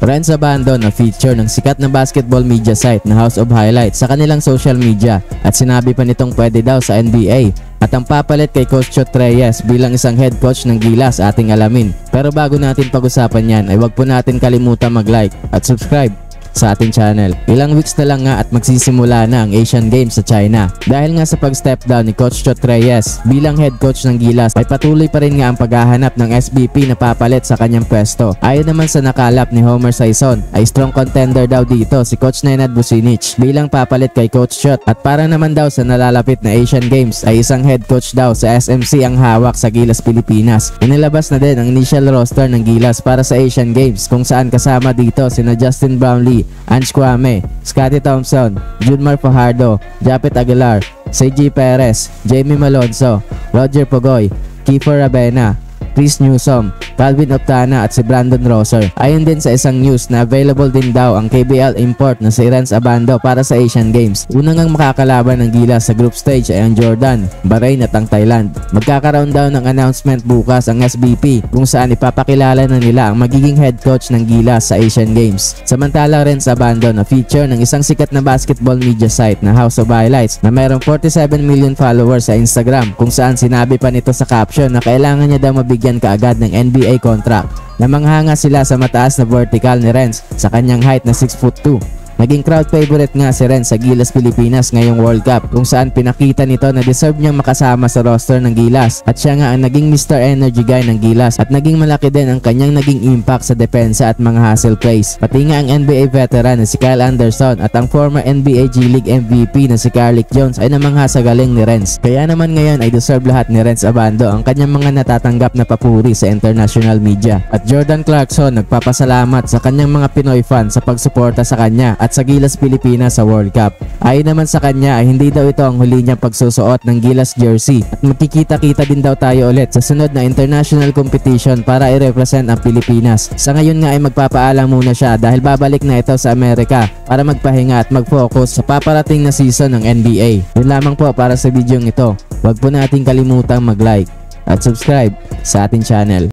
Renz Abando na feature ng sikat na basketball media site na House of Highlights sa kanilang social media at sinabi pa nitong pwede daw sa NBA at ang papalit kay Coach Chot Reyes bilang isang head coach ng Gilas ating alamin. Pero bago natin pag-usapan yan ay wag po natin kalimutan mag-like at subscribe sa ating channel. Ilang weeks na lang nga at magsisimula na ang Asian Games sa China. Dahil nga sa pag-step down ni Coach Chot Reyes bilang head coach ng Gilas ay patuloy pa rin nga ang paghahanap ng SVP na papalit sa kanyang pwesto. Ayon naman sa nakalap ni Homer Saison ay strong contender daw dito si Coach Nenad Vucinic bilang papalit kay Coach Chot at para naman daw sa nalalapit na Asian Games ay isang head coach daw sa SMC ang hawak sa Gilas Pilipinas. Inilabas na din ang initial roster ng Gilas para sa Asian Games kung saan kasama dito sina Justin Brownlee, Ange Kwame, Scottie Thompson, Junmar Fajardo, Japet Aguilar, CJ Perez, Jamie Malonzo, Roger Pogoy, Kiefer Ravena, Chris Newsom, Calvin Optana at si Brandon Rosser. Ayon din sa isang news na available din daw ang KBL import na si Renz Abando para sa Asian Games. Unang ang makakalaban ng Gilas sa group stage ay ang Jordan, Bahrain at ang Thailand. Magkakaroon daw ng announcement bukas ang SBP kung saan ipapakilala na nila ang magiging head coach ng Gilas sa Asian Games. Samantala Renz Abando na feature ng isang sikat na basketball media site na House of Highlights na mayroong 47 million followers sa Instagram kung saan sinabi pa nito sa caption na kailangan niya daw mabigyan kaagad ng NBA contract na manghanga sila sa mataas na vertical ni Renz sa kanyang height na 6'2". Naging crowd favorite nga si Renz sa Gilas Pilipinas ngayong World Cup kung saan pinakita nito na deserve niyang makasama sa roster ng Gilas at siya nga ang naging Mr. Energy guy ng Gilas at naging malaki din ang kanyang naging impact sa depensa at mga hustle plays. Pati nga ang NBA veteran na si Kyle Anderson at ang former NBA G League MVP na si Carlik Jones ay namangha sa galing ni Renz. Kaya naman ngayon ay deserve lahat ni Renz Abando ang kanyang mga natatanggap na papuri sa international media. At Jordan Clarkson nagpapasalamat sa kanyang mga Pinoy fans sa pagsuporta sa kanya at sa Gilas Pilipinas sa World Cup. Ayon naman sa kanya ay hindi daw ito ang huli niyang pagsusuot ng Gilas jersey at magkikita-kita din daw tayo ulit sa sunod na international competition para i-represent ang Pilipinas. Sa ngayon nga ay magpapaalam muna siya dahil babalik na ito sa Amerika para magpahinga at mag-focus sa paparating na season ng NBA. Yun lamang po para sa videong ito. Huwag po nating kalimutang mag-like at subscribe sa ating channel.